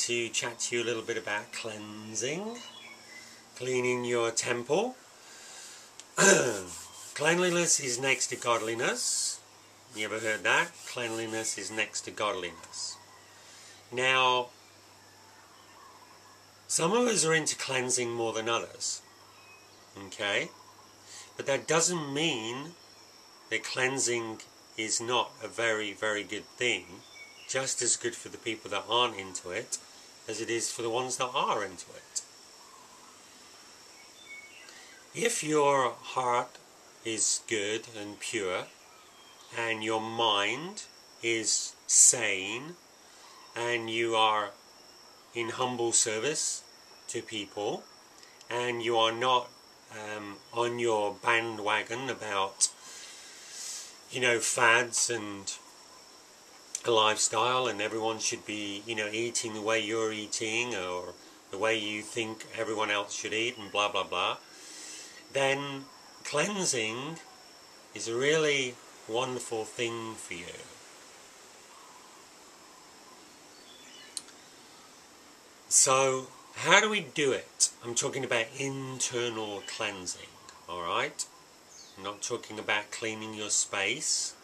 to chat to you a little bit about cleansing, cleaning your temple. Cleanliness is next to godliness. You ever heard that? Cleanliness is next to godliness. Now, some of us are into cleansing more than others, okay? But that doesn't mean that cleansing is not a very, very good thing, just as good for the people that aren't into it as it is for the ones that are into it. If your heart is good and pure, and your mind is sane, and you are in humble service to people, and you are not on your bandwagon about, fads and a lifestyle, and everyone should be, eating the way you're eating, or the way you think everyone else should eat, and blah, blah, blah, then cleansing is a really wonderful thing for you. So, how do we do it? I'm talking about internal cleansing, alright? I'm not talking about cleaning your space.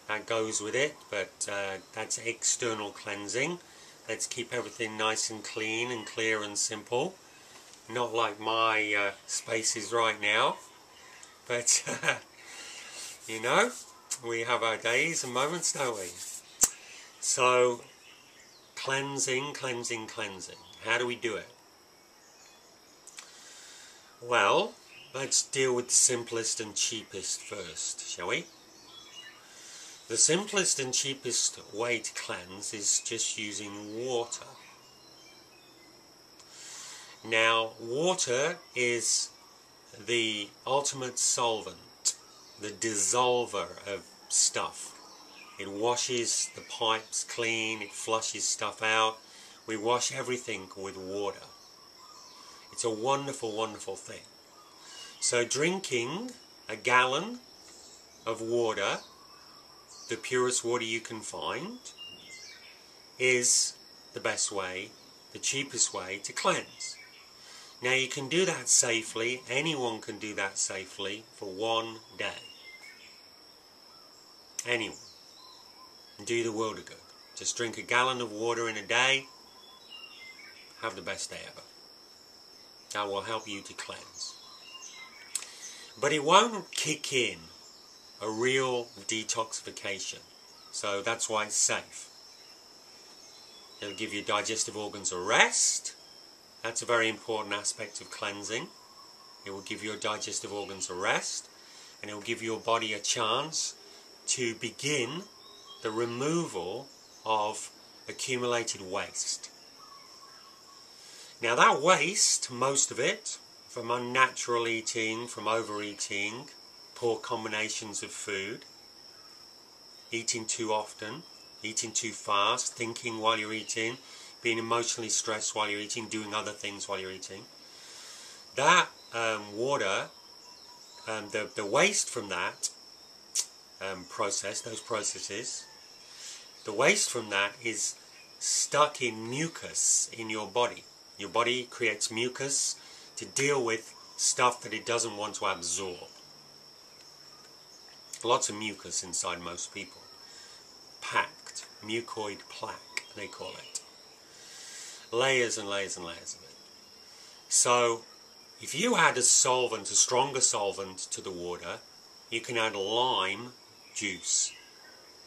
That goes with it, but that's external cleansing. Let's keep everything nice and clean and clear and simple. Not like my spaces right now. But, we have our days and moments, don't we? So, cleansing. How do we do it? Well, let's deal with the simplest and cheapest first, shall we? The simplest and cheapest way to cleanse is just using water. Now, water is the ultimate solvent, the dissolver of stuff. It washes the pipes clean, it flushes stuff out. We wash everything with water. It's a wonderful, wonderful thing. So drinking a gallon of water, the purest water you can find, is the best way, the cheapest way to cleanse. Now you can do that safely, anyone can do that safely for one day. Anyone. And do the world a good. Just drink a gallon of water in a day, have the best day ever. That will help you to cleanse. But it won't kick in a real detoxification. So that's why it's safe. It'll give your digestive organs a rest. That's a very important aspect of cleansing. It will give your digestive organs a rest, and it will give your body a chance to begin the removal of accumulated waste. Now that waste, most of it, from unnatural eating, from overeating, poor combinations of food, eating too often, eating too fast, thinking while you're eating, being emotionally stressed while you're eating, doing other things while you're eating. That water, the waste from that those processes, the waste from that is stuck in mucus in your body. Your body creates mucus to deal with stuff that it doesn't want to absorb. Lots of mucus inside most people. Packed, mucoid plaque, they call it. Layers and layers and layers of it. So, if you add a solvent, a stronger solvent to the water, you can add lime juice.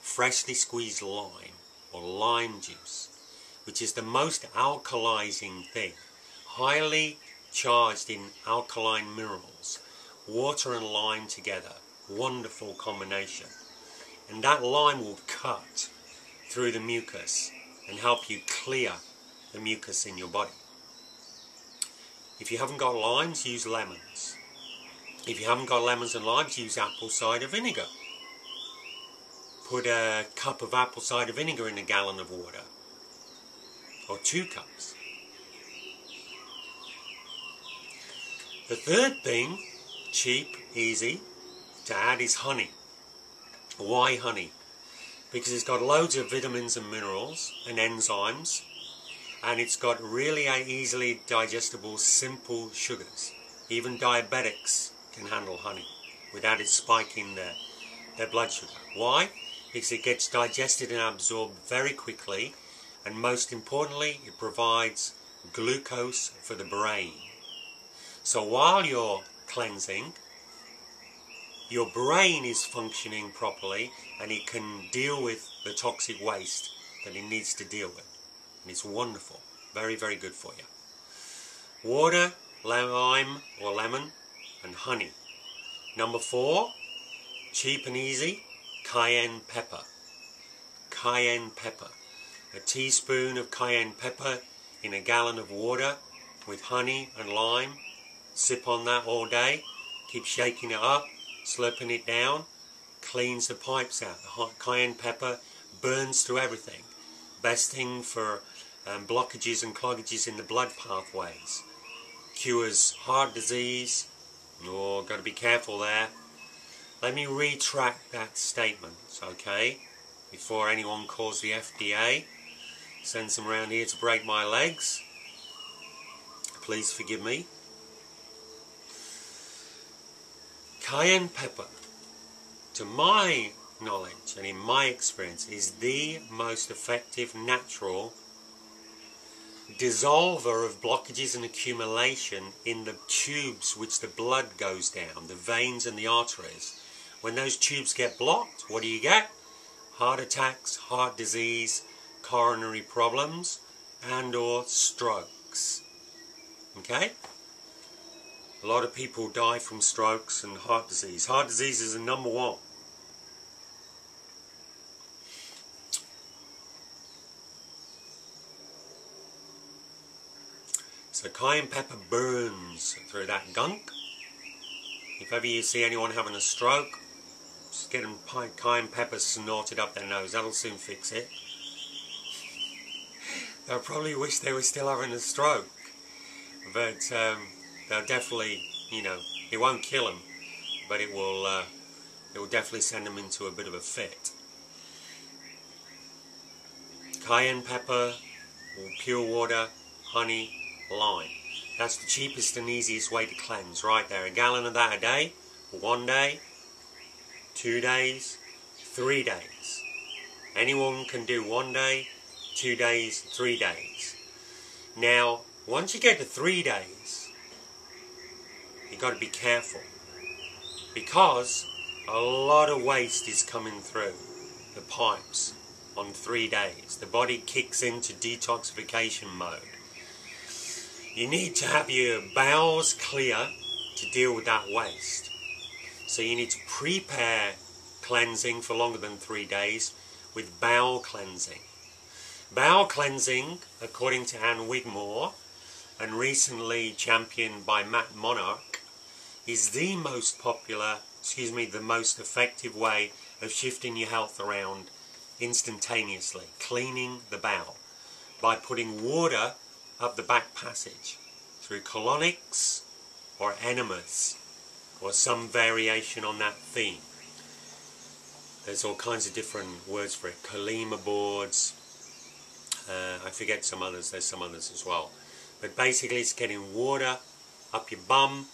Freshly squeezed lime, or lime juice, which is the most alkalizing thing. Highly charged in alkaline minerals. Water and lime together. Wonderful combination. And that lime will cut through the mucus and help you clear the mucus in your body. If you haven't got limes, use lemons. If you haven't got lemons and limes, use apple cider vinegar. Put a cup of apple cider vinegar in a gallon of water. Or 2 cups. The third thing, cheap, easy, to add is honey. Why honey? Because it's got loads of vitamins and minerals and enzymes, and it's got really easily digestible, simple sugars. Even diabetics can handle honey without it spiking their blood sugar. Why? Because it gets digested and absorbed very quickly, and most importantly, it provides glucose for the brain. So while you're cleansing, your brain is functioning properly, and it can deal with the toxic waste that it needs to deal with. And it's wonderful. Very, very good for you. Water, lime or lemon, and honey. Number 4, cheap and easy, cayenne pepper. Cayenne pepper. A teaspoon of cayenne pepper in a gallon of water with honey and lime. Sip on that all day. Keep shaking it up, slurping it down. Cleans the pipes out. The hot cayenne pepper burns through everything. Best thing for blockages and cloggages in the blood pathways. Cures heart disease. Oh, got to be careful there. Let me retract that statement, okay? Before anyone calls the FDA, sends them around here to break my legs. Please forgive me. Cayenne pepper, to my knowledge and in my experience, is the most effective natural dissolver of blockages and accumulation in the tubes which the blood goes down, the veins and the arteries. When those tubes get blocked, what do you get? Heart attacks, heart disease, coronary problems, and or strokes. Okay? A lot of people die from strokes and heart disease. Heart disease is the number 1. So cayenne pepper burns through that gunk. If ever you see anyone having a stroke, just get them cayenne pepper snorted up their nose. That'll soon fix it. They'll probably wish they were still having a stroke. But they'll definitely, it won't kill them, but it will definitely send them into a bit of a fit. Cayenne pepper, pure water, honey, lime. That's the cheapest and easiest way to cleanse right there. A gallon of that a day, for 1 day, 2 days, 3 days. Anyone can do 1 day, 2 days, 3 days. Now, once you get to 3 days, you've got to be careful, because a lot of waste is coming through the pipes on 3 days. The body kicks into detoxification mode. You need to have your bowels clear to deal with that waste. So you need to prepare cleansing for longer than 3 days with bowel cleansing. Bowel cleansing, according to Anne Wigmore, and recently championed by Matt Monarch, is the most popular, the most effective way of shifting your health around instantaneously, cleaning the bowel by putting water up the back passage through colonics or enemas or some variation on that theme. There's all kinds of different words for it. Colema boards, I forget some others, there's some others as well. But basically it's getting water up your bum,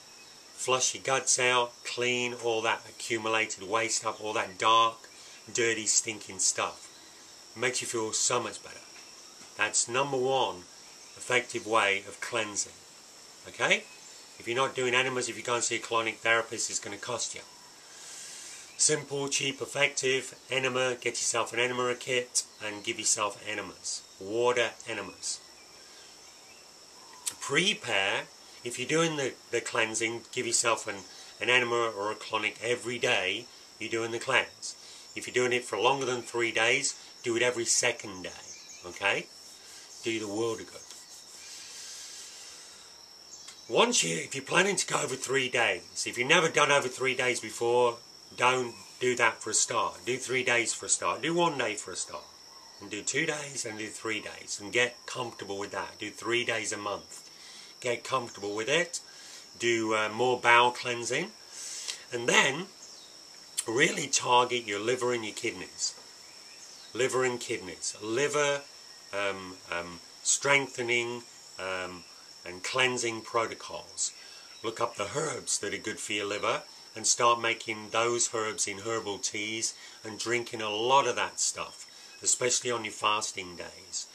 flush your guts out, clean all that accumulated waste up, all that dark, dirty, stinking stuff. It makes you feel so much better. That's number 1 effective way of cleansing. Okay? If you're not doing enemas, if you can't see a colonic therapist, it's going to cost you. Simple, cheap, effective enema. Get yourself an enema kit and give yourself enemas. Water enemas. Prepare. If you're doing the cleansing, give yourself an enema or a colonic every day you're doing the cleanse. If you're doing it for longer than 3 days, do it every 2nd day. Okay? Do you the world of good. If you're planning to go over 3 days, if you've never done over 3 days before, don't do that for a start. Do 3 days for a start. Do 1 day for a start. And do 2 days and do 3 days. And get comfortable with that. Do 3 days a month. Get comfortable with it. Do more bowel cleansing. And then really target your liver and your kidneys. Liver and kidneys. Liver, strengthening and cleansing protocols. Look up the herbs that are good for your liver and start making those herbs in herbal teas and drinking a lot of that stuff, especially on your fasting days.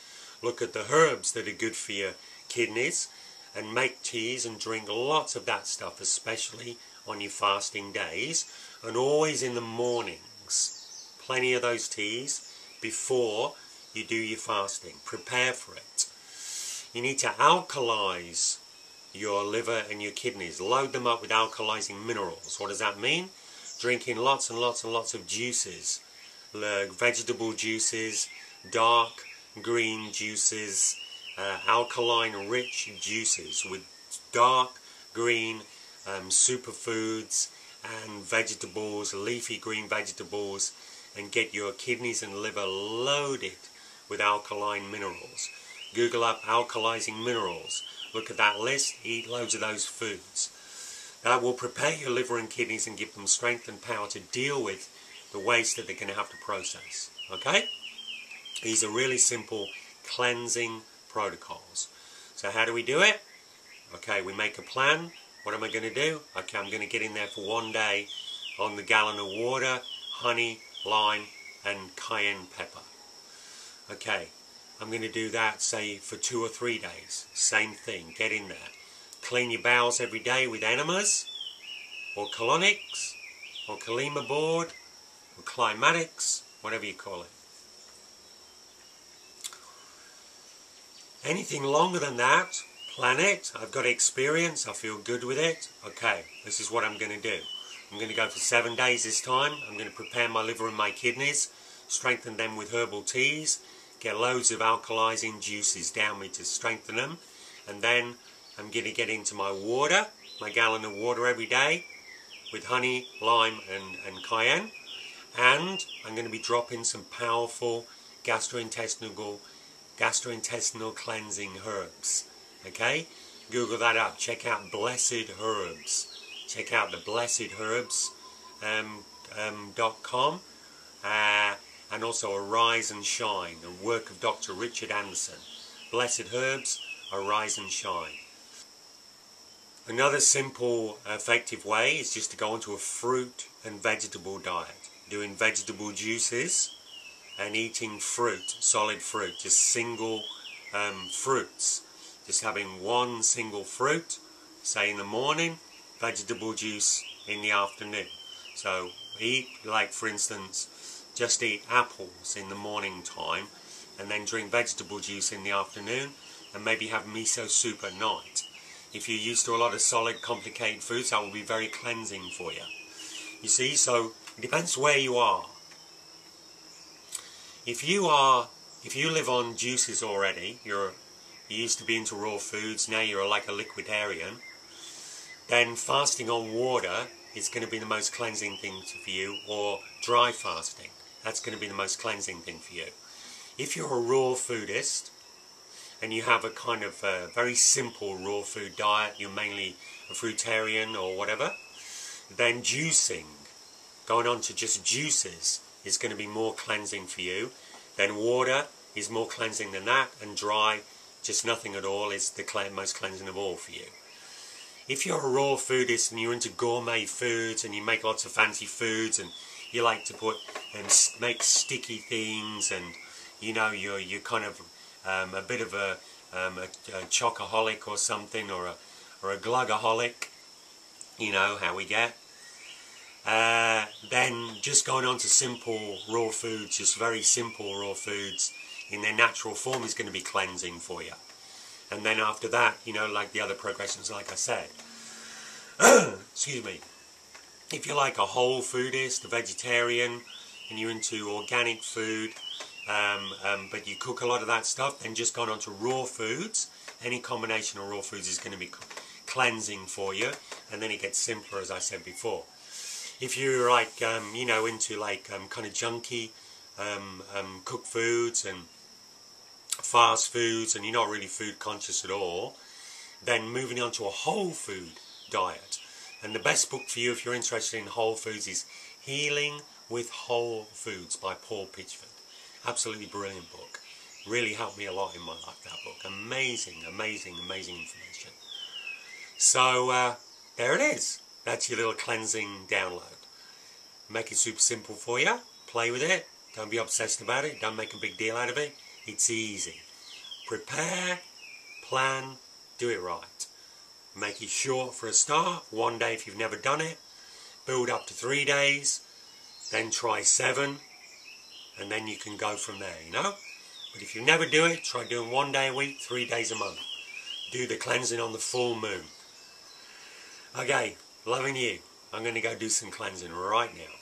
Look at the herbs that are good for your kidneys and make teas and drink lots of that stuff, especially on your fasting days, and always in the mornings. Plenty of those teas before you do your fasting. Prepare for it. You need to alkalize your liver and your kidneys. Load them up with alkalizing minerals. What does that mean? Drinking lots and lots and lots of juices. Vegetable juices, dark green juices, alkaline rich juices with dark green superfoods and vegetables, leafy green vegetables, and get your kidneys and liver loaded with alkaline minerals. Google up alkalizing minerals. Look at that list. Eat loads of those foods. That will prepare your liver and kidneys and give them strength and power to deal with the waste that they're going to have to process. Okay? These are really simple cleansing protocols. So how do we do it? Okay, we make a plan. What am I going to do? Okay, I'm going to get in there for one day on the gallon of water, honey, lime, and cayenne pepper. Okay, I'm going to do that, say, for 2 or 3 days. Same thing, get in there. Clean your bowels every day with enemas, or colonics, or Kalima board, or climatics, whatever you call it. Anything longer than that, plan it. I've got experience, I feel good with it. Okay, this is what I'm going to do. I'm going to go for 7 days this time. I'm going to prepare my liver and my kidneys, strengthen them with herbal teas, get loads of alkalizing juices down me to strengthen them, and then I'm going to get into my water, my gallon of water every day, with honey, lime and cayenne, and I'm going to be dropping some powerful gastrointestinal cleansing herbs. Okay? Google that up. Check out Blessed Herbs. Check out the blessedherbs.com. And also Arise and Shine, the work of Dr. Richard Anderson. Blessed Herbs, Arise and Shine. Another simple, effective way is just to go into a fruit and vegetable diet. Doing vegetable juices and eating fruit, solid fruit, just single fruits. Just having one single fruit, say in the morning, vegetable juice in the afternoon. So eat, like for instance, just eat apples in the morning time and then drink vegetable juice in the afternoon and maybe have miso soup at night. If you're used to a lot of solid, complicated foods, that will be very cleansing for you. You see, so it depends where you are. If you live on juices already, you used to be into raw foods, now you're like a liquidarian, then fasting on water is going to be the most cleansing thing for you, or dry fasting. That's going to be the most cleansing thing for you. If you're a raw foodist and you have a kind of very simple raw food diet, you're mainly a fruitarian or whatever, then juicing, going on to just juices, is going to be more cleansing for you. Then water is more cleansing than that, and dry, just nothing at all, is the most cleansing of all for you. If you're a raw foodist and you're into gourmet foods and you make lots of fancy foods and you like to put and make sticky things, and you know you're kind of a bit of a chocoholic or something, or a glugaholic, you know how we get. Then just going on to simple raw foods, just very simple raw foods in their natural form, is going to be cleansing for you. And then after that, you know, like the other progressions, like I said, excuse me. If you're like a whole foodist, a vegetarian, and you're into organic food, but you cook a lot of that stuff, then just going on to raw foods. Any combination of raw foods is going to be cleansing for you, and then it gets simpler, as I said before. If you're like, you know, into like kind of junky cooked foods and fast foods, and you're not really food conscious at all, then moving on to a whole food diet. And the best book for you if you're interested in whole foods is Healing with Whole Foods by Paul Pitchford. Absolutely brilliant book. Really helped me a lot in my life, that book. Amazing, amazing, amazing information. So, there it is. That's your little cleansing download. Make it super simple for you. Play with it. Don't be obsessed about it. Don't make a big deal out of it. It's easy. Prepare, plan, do it right. Make it short for a start. 1 day if you've never done it. Build up to 3 days. Then try 7. And then you can go from there, you know? But if you never do it, try doing 1 day a week, 3 days a month. Do the cleansing on the full moon. Okay, loving you. I'm going to go do some cleansing right now.